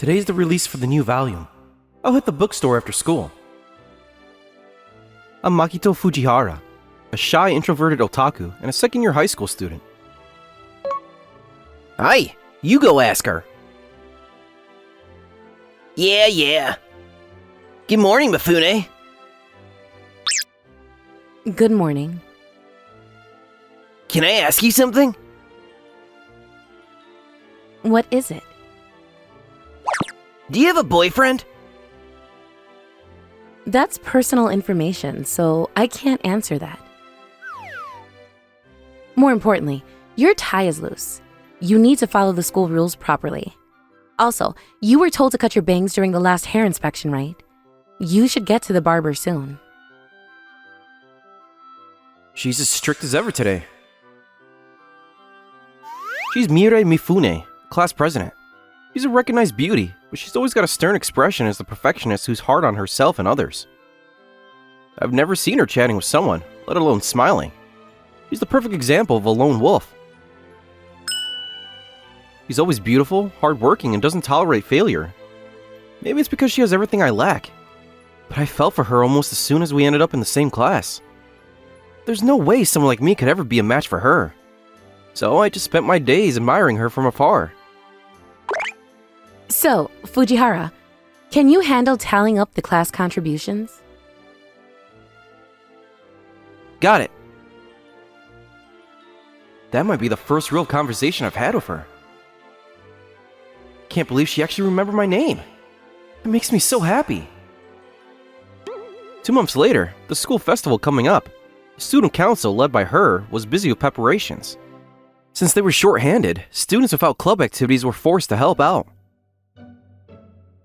Today's the release for the new volume. I'll hit the bookstore after school. I'm Makito Fujihara, a shy, introverted otaku and a second-year high school student. Hi, you go ask her. Yeah. Good morning, Mifune. Good morning. Can I ask you something? What is it? Do you have a boyfriend? That's personal information, so I can't answer that. More importantly, your tie is loose. You need to follow the school rules properly. Also, you were told to cut your bangs during the last hair inspection, right? You should get to the barber soon. She's as strict as ever today. She's Mirai Mifune, class president. She's a recognized beauty, but she's always got a stern expression as the perfectionist who's hard on herself and others. I've never seen her chatting with someone, let alone smiling. She's the perfect example of a lone wolf. She's always beautiful, hardworking, and doesn't tolerate failure. Maybe it's because she has everything I lack. But I fell for her almost as soon as we ended up in the same class. There's no way someone like me could ever be a match for her. So I just spent my days admiring her from afar. So, Fujihara, can you handle tallying up the class contributions? Got it. That might be the first real conversation I've had with her. Can't believe she actually remembered my name. It makes me so happy. 2 months later, the school festival coming up, the student council led by her was busy with preparations. Since they were short-handed, students without club activities were forced to help out.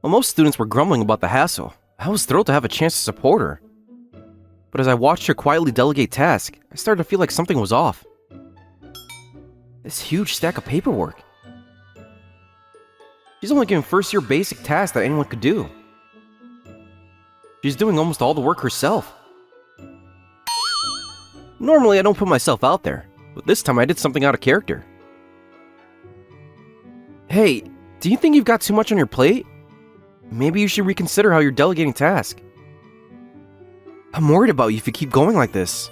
While most students were grumbling about the hassle, I was thrilled to have a chance to support her. But as I watched her quietly delegate tasks, I started to feel like something was off. This huge stack of paperwork. She's only given first-year basic tasks that anyone could do. She's doing almost all the work herself. Normally, I don't put myself out there, but this time I did something out of character. Hey, do you think you've got too much on your plate? Maybe you should reconsider how you're delegating tasks. I'm worried about you if you keep going like this.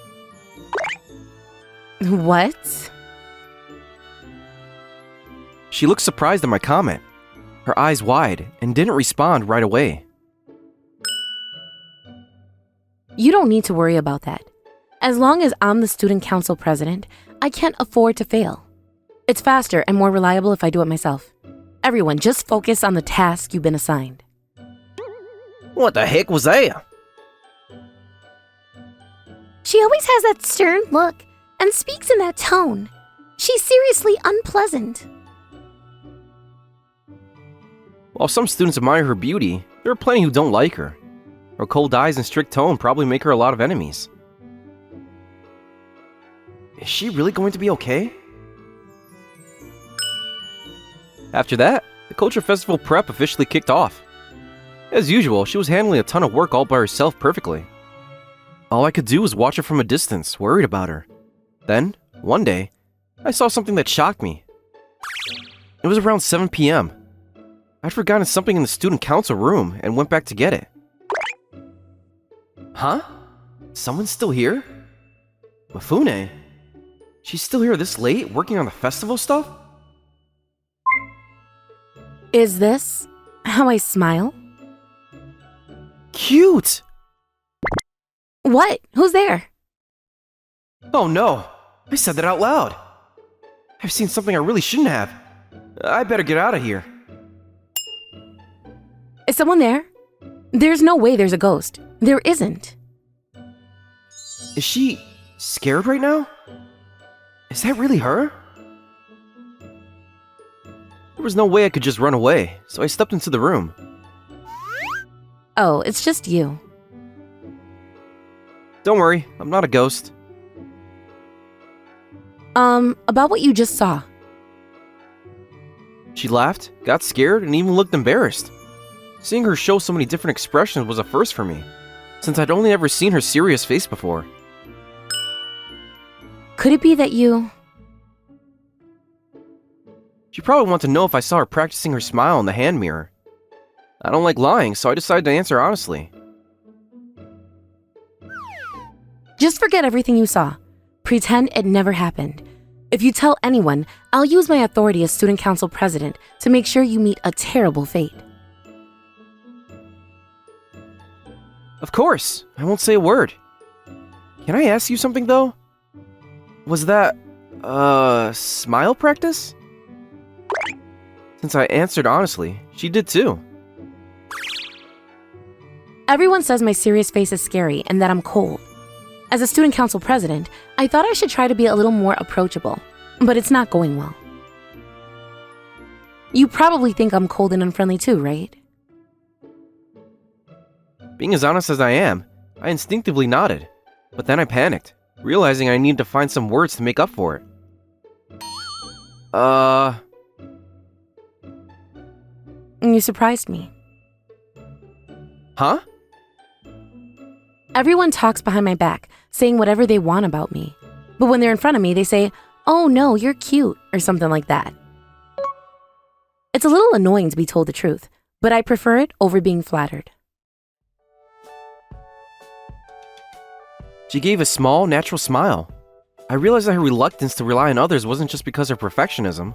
What? She looked surprised at my comment, her eyes wide, and didn't respond right away. You don't need to worry about that. As long as I'm the student council president, I can't afford to fail. It's faster and more reliable if I do it myself. Everyone, just focus on the task you've been assigned. What the heck was that? She always has that stern look and speaks in that tone. She's seriously unpleasant. While some students admire her beauty, there are plenty who don't like her. Her cold eyes and strict tone probably make her a lot of enemies. Is she really going to be okay? After that, the Culture Festival prep officially kicked off. As usual, she was handling a ton of work all by herself perfectly. All I could do was watch her from a distance, worried about her. Then, one day, I saw something that shocked me. It was around 7 p.m. I'd forgotten something in the student council room and went back to get it. Huh? Someone's still here? Mifune? She's still here this late, working on the festival stuff? Is this how I smile? Cute! What? Who's there? Oh no, I said that out loud. I've seen something I really shouldn't have. I better get out of here. Is someone there? There's no way there's a ghost. There isn't. Is she scared right now? Is that really her? There was no way I could just run away, so I stepped into the room. Oh, it's just you. Don't worry, I'm not a ghost. About what you just saw. She laughed, got scared, and even looked embarrassed. Seeing her show so many different expressions was a first for me, since I'd only ever seen her serious face before. Could it be that you... She probably wanted to know if I saw her practicing her smile in the hand mirror. I don't like lying, so I decided to answer honestly. Just forget everything you saw. Pretend it never happened. If you tell anyone, I'll use my authority as student council president to make sure you meet a terrible fate. Of course, I won't say a word. Can I ask you something though? Was that, smile practice? Since I answered honestly, she did too. Everyone says my serious face is scary and that I'm cold. As a student council president, I thought I should try to be a little more approachable, but it's not going well. You probably think I'm cold and unfriendly too, right? Being as honest as I am, I instinctively nodded, but then I panicked, realizing I needed to find some words to make up for it. You surprised me. Huh? Everyone talks behind my back, saying whatever they want about me. But when they're in front of me, they say, "Oh no, you're cute," or something like that. It's a little annoying to be told the truth, but I prefer it over being flattered. She gave a small, natural smile. I realized that her reluctance to rely on others wasn't just because of perfectionism.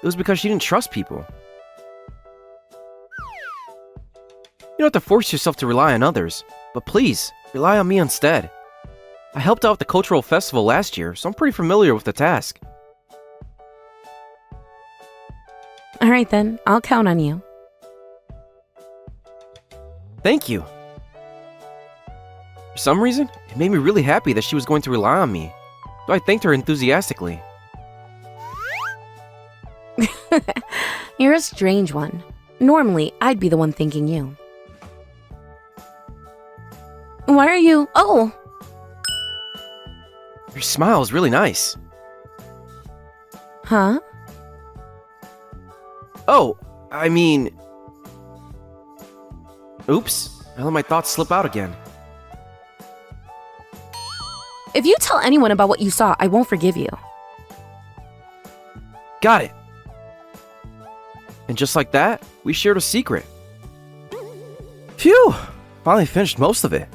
It was because she didn't trust people. You don't have to force yourself to rely on others, but please, rely on me instead. I helped out at the cultural festival last year, so I'm pretty familiar with the task. All right then, I'll count on you. Thank you. For some reason, it made me really happy that she was going to rely on me, so I thanked her enthusiastically. You're a strange one. Normally, I'd be the one thanking you. Why are you... Oh! Your smile is really nice. Huh? Oh, I mean... Oops, I let my thoughts slip out again. If you tell anyone about what you saw, I won't forgive you. Got it. And just like that, we shared a secret. Phew! Finally finished most of it.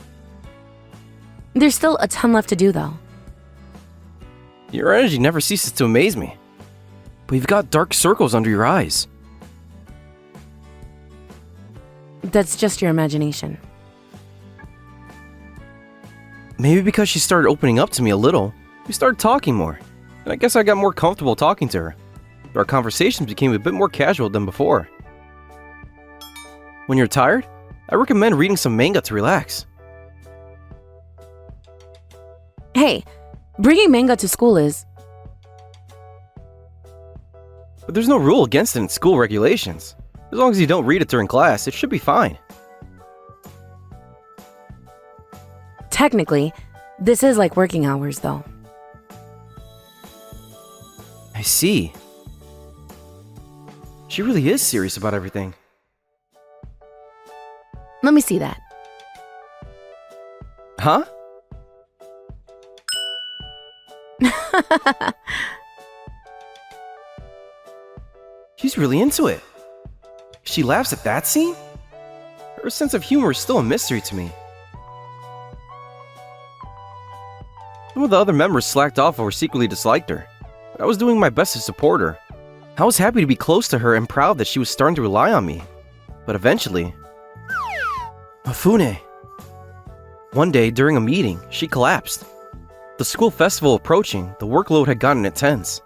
There's still a ton left to do, though. Your energy never ceases to amaze me. But you've got dark circles under your eyes. That's just your imagination. Maybe because she started opening up to me a little, we started talking more. And I guess I got more comfortable talking to her. Our conversations became a bit more casual than before. When you're tired, I recommend reading some manga to relax. Hey, bringing manga to school is... But there's no rule against it in school regulations. As long as you don't read it during class, it should be fine. Technically, this is like working hours, though. I see. She really is serious about everything. Let me see that. Huh? She's really into it. She laughs at that scene? Her sense of humor is still a mystery to me. Some of the other members slacked off or secretly disliked her, but I was doing my best to support her. I was happy to be close to her and proud that she was starting to rely on me. But eventually... Mifune. One day, during a meeting, she collapsed. The school festival approaching, the workload had gotten intense.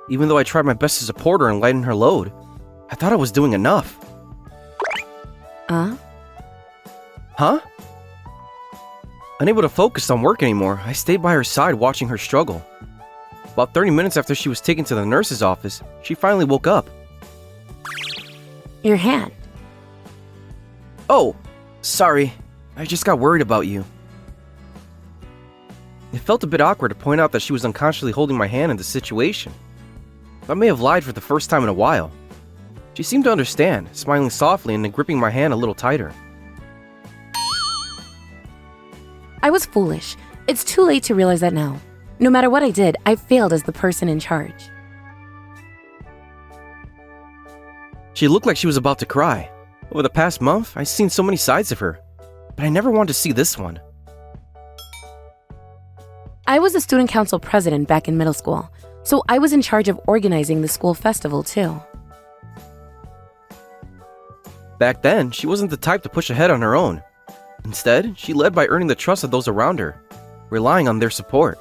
Even though I tried my best to support her and lighten her load, I thought I was doing enough. Huh? Unable to focus on work anymore, I stayed by her side watching her struggle. About 30 minutes after she was taken to the nurse's office, she finally woke up. Your hand. Oh, sorry. I just got worried about you. It felt a bit awkward to point out that she was unconsciously holding my hand in this situation. I may have lied for the first time in a while. She seemed to understand, smiling softly and then gripping my hand a little tighter. I was foolish. It's too late to realize that now. No matter what I did, I failed as the person in charge. She looked like she was about to cry. Over the past month, I've seen so many sides of her, but I never wanted to see this one. I was the student council president back in middle school, so I was in charge of organizing the school festival too. Back then, she wasn't the type to push ahead on her own. Instead, she led by earning the trust of those around her, relying on their support.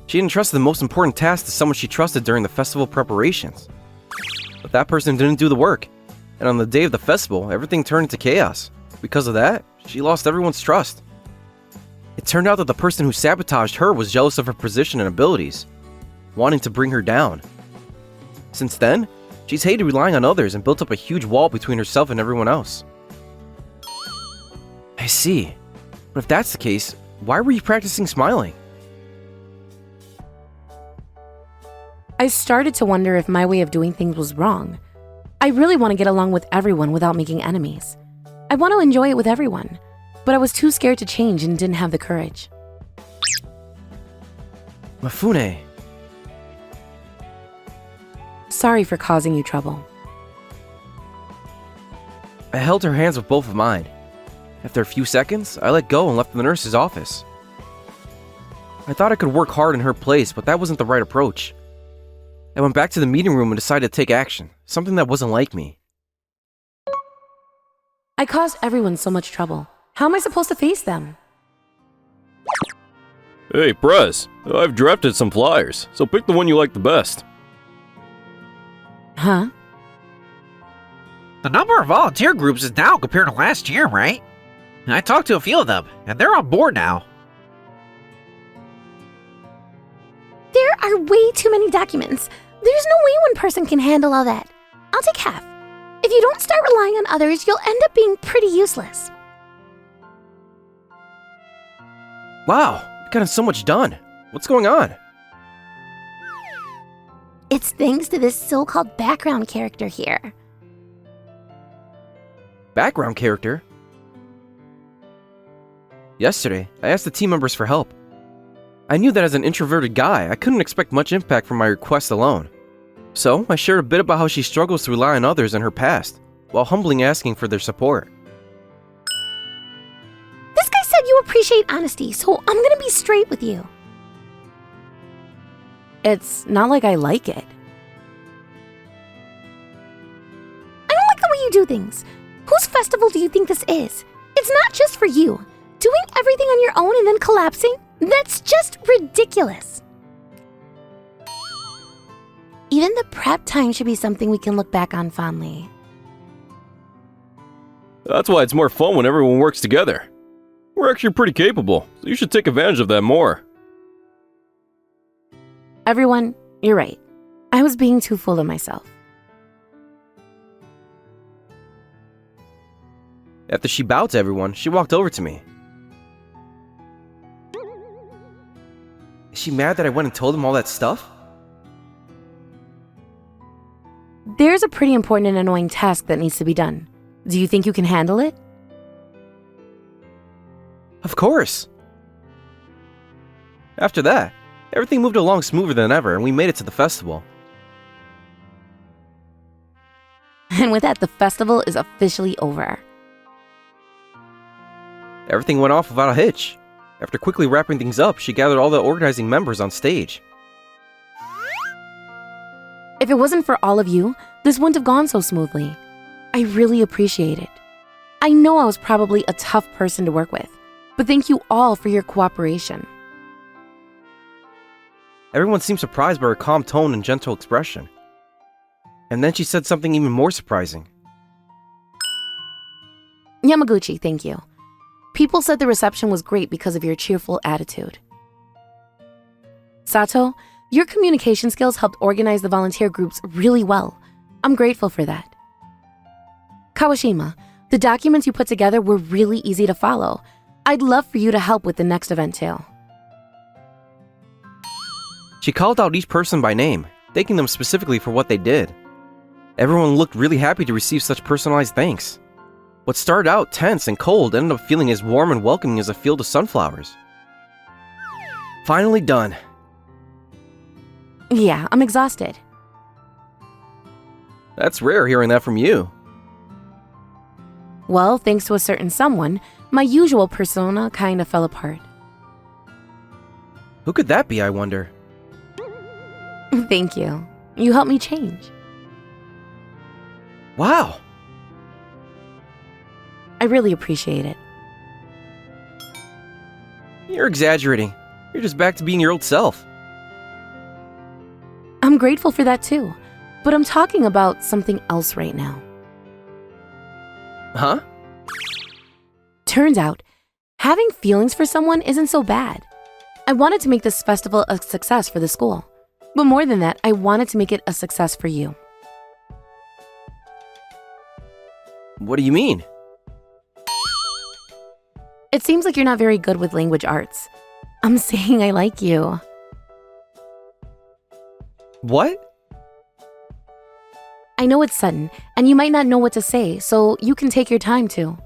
She entrusted the most important task to someone she trusted during the festival preparations. But that person didn't do the work, and on the day of the festival, everything turned into chaos. Because of that, she lost everyone's trust. It turned out that the person who sabotaged her was jealous of her position and abilities, wanting to bring her down. Since then, she's hated relying on others and built up a huge wall between herself and everyone else. I see. But if that's the case, why were you practicing smiling? I started to wonder if my way of doing things was wrong. I really want to get along with everyone without making enemies. I want to enjoy it with everyone, but I was too scared to change and didn't have the courage. Mifune. Sorry for causing you trouble. I held her hands with both of mine. After a few seconds, I let go and left the nurse's office. I thought I could work hard in her place, but that wasn't the right approach. I went back to the meeting room and decided to take action, something that wasn't like me. I caused everyone so much trouble. How am I supposed to face them? Hey, Prez, I've drafted some flyers, so pick the one you like the best. Huh? The number of volunteer groups is down compared to last year, right? I talked to a few of them, and they're on board now. There are way too many documents. There's no way one person can handle all that. I'll take half. If you don't start relying on others, you'll end up being pretty useless. Wow, you've gotten so much done. What's going on? It's thanks to this so-called background character here. Background character? Yesterday, I asked the team members for help. I knew that as an introverted guy, I couldn't expect much impact from my request alone. So, I shared a bit about how she struggles to rely on others in her past, while humbly asking for their support. This guy said you appreciate honesty, so I'm gonna be straight with you. It's not like I like it. I don't like the way you do things. Whose festival do you think this is? It's not just for you. Doing everything on your own and then collapsing? That's just ridiculous. Even the prep time should be something we can look back on fondly. That's why it's more fun when everyone works together. We're actually pretty capable, so you should take advantage of that more. Everyone, you're right. I was being too full of myself. After she bowed to everyone, she walked over to me. Is she mad that I went and told him all that stuff? There's a pretty important and annoying task that needs to be done. Do you think you can handle it? Of course. After that, everything moved along smoother than ever and we made it to the festival. And with that, the festival is officially over. Everything went off without a hitch. After quickly wrapping things up, she gathered all the organizing members on stage. If it wasn't for all of you, this wouldn't have gone so smoothly. I really appreciate it. I know I was probably a tough person to work with, but thank you all for your cooperation. Everyone seemed surprised by her calm tone and gentle expression. And then she said something even more surprising. Yamaguchi, thank you. People said the reception was great because of your cheerful attitude. Sato, your communication skills helped organize the volunteer groups really well. I'm grateful for that. Kawashima, the documents you put together were really easy to follow. I'd love for you to help with the next event too. She called out each person by name, thanking them specifically for what they did. Everyone looked really happy to receive such personalized thanks. What started out tense and cold ended up feeling as warm and welcoming as a field of sunflowers. Finally done. Yeah, I'm exhausted. That's rare hearing that from you. Well, thanks to a certain someone, my usual persona kinda fell apart. Who could that be, I wonder? Thank you. You helped me change. Wow! I really appreciate it. You're exaggerating. You're just back to being your old self. I'm grateful for that too, but I'm talking about something else right now. Huh? Turns out, having feelings for someone isn't so bad. I wanted to make this festival a success for the school, but more than that, I wanted to make it a success for you. What do you mean? It seems like you're not very good with language arts. I'm saying I like you. What? I know it's sudden, and you might not know what to say, so you can take your time too.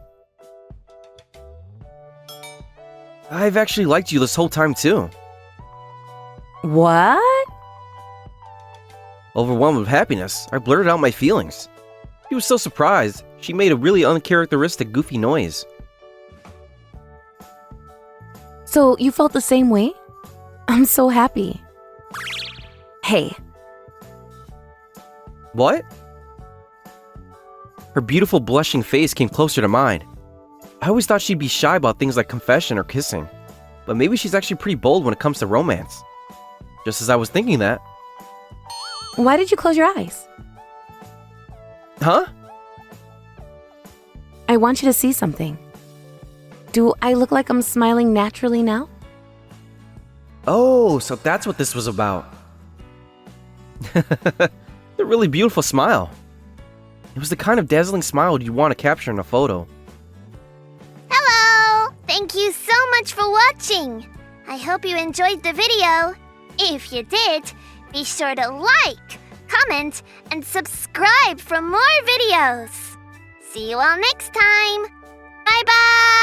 I've actually liked you this whole time too. What? Overwhelmed with happiness, I blurted out my feelings. She was so surprised, she made a really uncharacteristic goofy noise. So you felt the same way? I'm so happy. Hey. What? Her beautiful blushing face came closer to mine. I always thought she'd be shy about things like confession or kissing, but maybe she's actually pretty bold when it comes to romance. Just as I was thinking that. Why did you close your eyes? Huh? I want you to see something. Do I look like I'm smiling naturally now? Oh, so that's what this was about. A really beautiful smile. It was the kind of dazzling smile you'd want to capture in a photo. Hello! Thank you so much for watching. I hope you enjoyed the video. If you did, be sure to like, comment, and subscribe for more videos. See you all next time. Bye-bye!